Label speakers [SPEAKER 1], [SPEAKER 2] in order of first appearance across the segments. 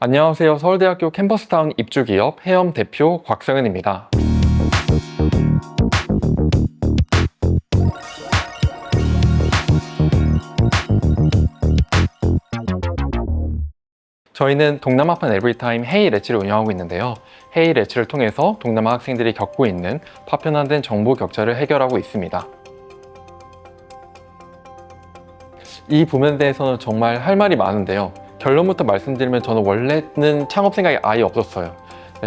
[SPEAKER 1] 안녕하세요. 서울대학교 캠퍼스타운 입주기업 해엄 대표 곽성은입니다. 저희는 동남아판 에브리타임 헤이 렛츠를 운영하고 있는데요. 헤이 렛츠를 통해서 동남아 학생들이 겪고 있는 파편화된 정보 격차를 해결하고 있습니다. 이 부분에 대해서는 정말 할 말이 많은데요. 결론부터 말씀드리면 저는 원래는 창업 생각이 아예 없었어요.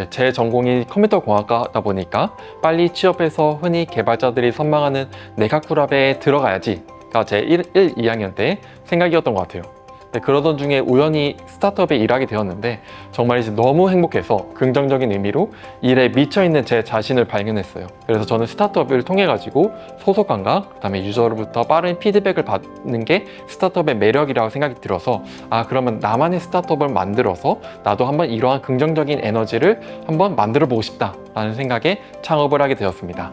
[SPEAKER 1] 제 전공이 컴퓨터 공학과다 보니까 빨리 취업해서 흔히 개발자들이 선망하는 내각구랍에 들어가야지가 제 2학년 때 생각이었던 것 같아요. 그러던 중에 우연히 스타트업에 일하게 되었는데 정말 이제 너무 행복해서 긍정적인 의미로 일에 미쳐있는 제 자신을 발견했어요. 그래서 저는 스타트업을 통해 가지고 소속감과 그다음에 유저로부터 빠른 피드백을 받는 게 스타트업의 매력이라고 생각이 들어서 그러면 나만의 스타트업을 만들어서 나도 한번 이러한 긍정적인 에너지를 한번 만들어 보고 싶다 라는 생각에 창업을 하게 되었습니다.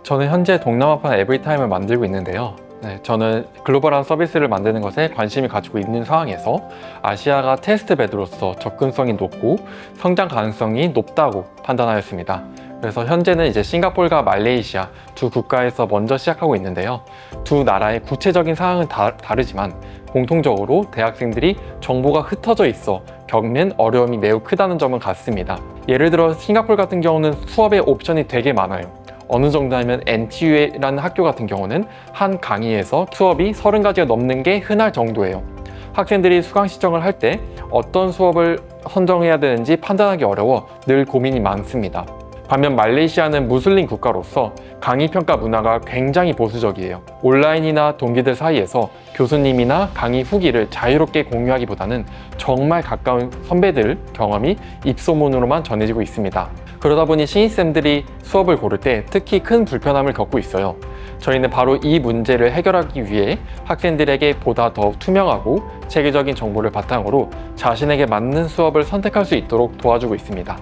[SPEAKER 1] 저는 현재 동남아판 에브리타임을 만들고 있는데요. 저는 글로벌한 서비스를 만드는 것에 관심이 가지고 있는 상황에서 아시아가 테스트베드로서 접근성이 높고 성장 가능성이 높다고 판단하였습니다. 그래서 현재는 이제 싱가포르와 말레이시아 두 국가에서 먼저 시작하고 있는데요. 두 나라의 구체적인 상황은 다르지만 공통적으로 대학생들이 정보가 흩어져 있어 겪는 어려움이 매우 크다는 점은 같습니다. 예를 들어 싱가포르 같은 경우는 수업의 옵션이 되게 많아요. 어느 정도 하면 NTU라는 학교 같은 경우는 한 강의에서 수업이 30가지가 넘는 게 흔할 정도예요. 학생들이 수강 신청을 할 때 어떤 수업을 선정해야 되는지 판단하기 어려워 늘 고민이 많습니다. 반면 말레이시아는 무슬림 국가로서 강의 평가 문화가 굉장히 보수적이에요. 온라인이나 동기들 사이에서 교수님이나 강의 후기를 자유롭게 공유하기보다는 정말 가까운 선배들 경험이 입소문으로만 전해지고 있습니다. 그러다 보니 신입생들이 수업을 고를 때 특히 큰 불편함을 겪고 있어요. 저희는 바로 이 문제를 해결하기 위해 학생들에게 보다 더 투명하고 체계적인 정보를 바탕으로 자신에게 맞는 수업을 선택할 수 있도록 도와주고 있습니다.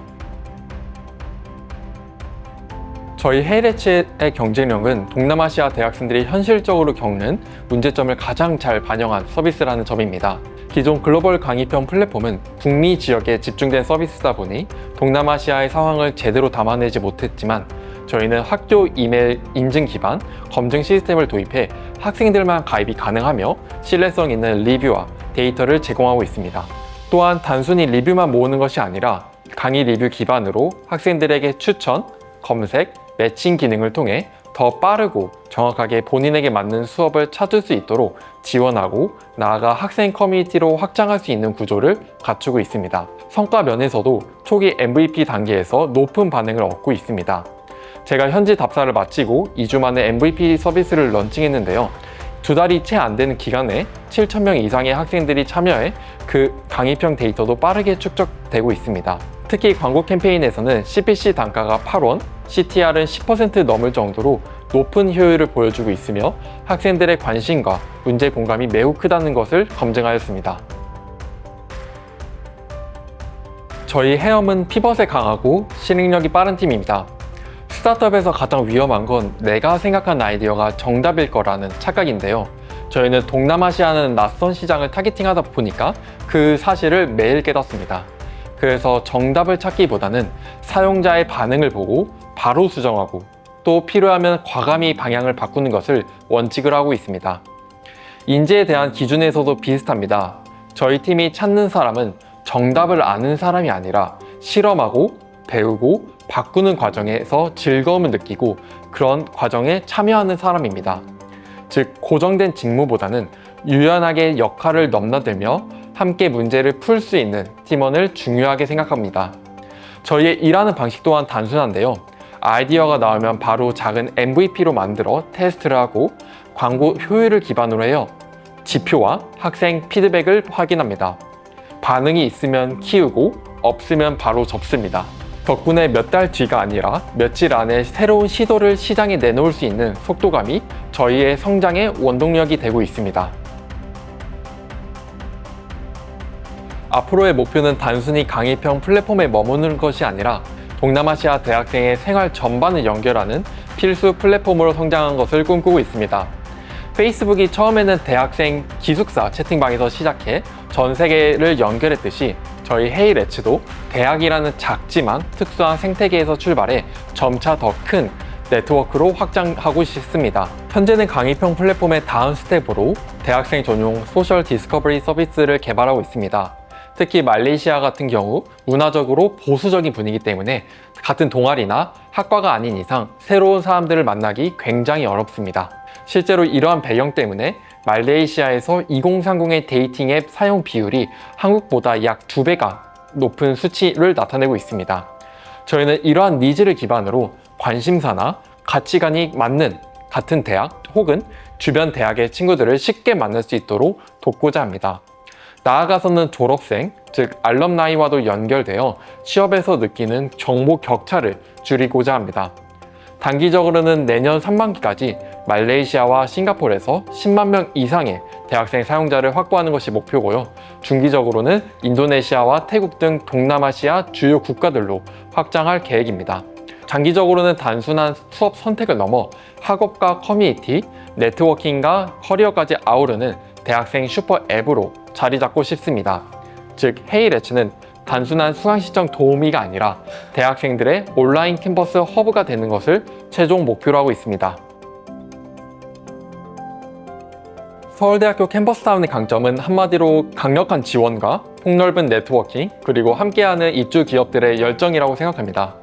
[SPEAKER 1] 저희 헤이렛츠의 경쟁력은 동남아시아 대학생들이 현실적으로 겪는 문제점을 가장 잘 반영한 서비스라는 점입니다. 기존 글로벌 강의편 플랫폼은 북미 지역에 집중된 서비스다 보니 동남아시아의 상황을 제대로 담아내지 못했지만 저희는 학교 이메일 인증 기반 검증 시스템을 도입해 학생들만 가입이 가능하며 신뢰성 있는 리뷰와 데이터를 제공하고 있습니다. 또한 단순히 리뷰만 모으는 것이 아니라 강의 리뷰 기반으로 학생들에게 추천, 검색, 매칭 기능을 통해 더 빠르고 정확하게 본인에게 맞는 수업을 찾을 수 있도록 지원하고 나아가 학생 커뮤니티로 확장할 수 있는 구조를 갖추고 있습니다. 성과 면에서도 초기 MVP 단계에서 높은 반응을 얻고 있습니다. 제가 현지 답사를 마치고 2주 만에 MVP 서비스를 런칭했는데요. 2달이 채 안 되는 기간에 7,000명 이상의 학생들이 참여해 그 강의평 데이터도 빠르게 축적되고 있습니다. 특히 광고 캠페인에서는 CPC 단가가 8원, CTR은 10% 넘을 정도로 높은 효율을 보여주고 있으며 학생들의 관심과 문제 공감이 매우 크다는 것을 검증하였습니다. 저희 해엄은 피벗에 강하고 실행력이 빠른 팀입니다. 스타트업에서 가장 위험한 건 내가 생각한 아이디어가 정답일 거라는 착각인데요. 저희는 동남아시아는 낯선 시장을 타겟팅하다 보니까 그 사실을 매일 깨닫습니다. 그래서 정답을 찾기보다는 사용자의 반응을 보고 바로 수정하고 또 필요하면 과감히 방향을 바꾸는 것을 원칙을 하고 있습니다. 인재에 대한 기준에서도 비슷합니다. 저희 팀이 찾는 사람은 정답을 아는 사람이 아니라 실험하고 배우고 바꾸는 과정에서 즐거움을 느끼고 그런 과정에 참여하는 사람입니다. 즉 고정된 직무보다는 유연하게 역할을 넘나들며 함께 문제를 풀 수 있는 팀원을 중요하게 생각합니다. 저희의 일하는 방식 또한 단순한데요. 아이디어가 나오면 바로 작은 MVP로 만들어 테스트를 하고 광고 효율을 기반으로 해요. 지표와 학생 피드백을 확인합니다. 반응이 있으면 키우고 없으면 바로 접습니다. 덕분에 몇 달 뒤가 아니라 며칠 안에 새로운 시도를 시장에 내놓을 수 있는 속도감이 저희의 성장의 원동력이 되고 있습니다. 앞으로의 목표는 단순히 강의평 플랫폼에 머무는 것이 아니라 동남아시아 대학생의 생활 전반을 연결하는 필수 플랫폼으로 성장한 것을 꿈꾸고 있습니다. 페이스북이 처음에는 대학생 기숙사 채팅방에서 시작해 전 세계를 연결했듯이 저희 헤이레츠도 대학이라는 작지만 특수한 생태계에서 출발해 점차 더 큰 네트워크로 확장하고 싶습니다. 현재는 강의평 플랫폼의 다음 스텝으로 대학생 전용 소셜 디스커버리 서비스를 개발하고 있습니다. 특히 말레이시아 같은 경우 문화적으로 보수적인 분위기 때문에 같은 동아리나 학과가 아닌 이상 새로운 사람들을 만나기 굉장히 어렵습니다. 실제로 이러한 배경 때문에 말레이시아에서 2030의 데이팅 앱 사용 비율이 한국보다 약 2배가 높은 수치를 나타내고 있습니다. 저희는 이러한 니즈를 기반으로 관심사나 가치관이 맞는 같은 대학 혹은 주변 대학의 친구들을 쉽게 만날 수 있도록 돕고자 합니다. 나아가서는 졸업생, 즉 알럼나이와도 연결되어 취업에서 느끼는 정보 격차를 줄이고자 합니다. 단기적으로는 내년 상반기까지 말레이시아와 싱가포르에서 10만 명 이상의 대학생 사용자를 확보하는 것이 목표고요. 중기적으로는 인도네시아와 태국 등 동남아시아 주요 국가들로 확장할 계획입니다. 장기적으로는 단순한 수업 선택을 넘어 학업과 커뮤니티, 네트워킹과 커리어까지 아우르는 대학생 슈퍼 앱으로 자리 잡고 싶습니다. 즉, 헤이레츠는 단순한 수강신청 도우미가 아니라 대학생들의 온라인 캠퍼스 허브가 되는 것을 최종 목표로 하고 있습니다. 서울대학교 캠퍼스타운의 강점은 한마디로 강력한 지원과 폭넓은 네트워킹, 그리고 함께하는 입주 기업들의 열정이라고 생각합니다.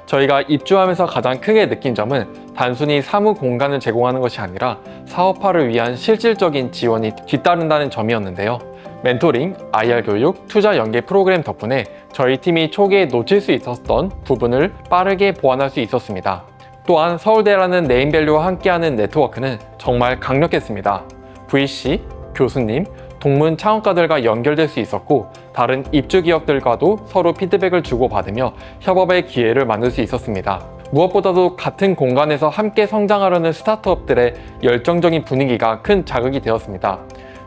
[SPEAKER 1] 저희가 입주하면서 가장 크게 느낀 점은 단순히 사무 공간을 제공하는 것이 아니라 사업화를 위한 실질적인 지원이 뒤따른다는 점이었는데요. 멘토링, IR 교육, 투자 연계 프로그램 덕분에 저희 팀이 초기에 놓칠 수 있었던 부분을 빠르게 보완할 수 있었습니다. 또한 서울대라는 네임밸류와 함께하는 네트워크는 정말 강력했습니다. VC, 교수님, 동문 창업가들과 연결될 수 있었고 다른 입주 기업들과도 서로 피드백을 주고받으며 협업의 기회를 만들 수 있었습니다. 무엇보다도 같은 공간에서 함께 성장하려는 스타트업들의 열정적인 분위기가 큰 자극이 되었습니다.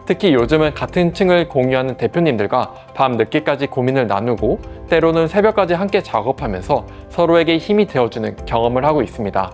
[SPEAKER 1] 특히 요즘은 같은 층을 공유하는 대표님들과 밤 늦게까지 고민을 나누고 때로는 새벽까지 함께 작업하면서 서로에게 힘이 되어주는 경험을 하고 있습니다.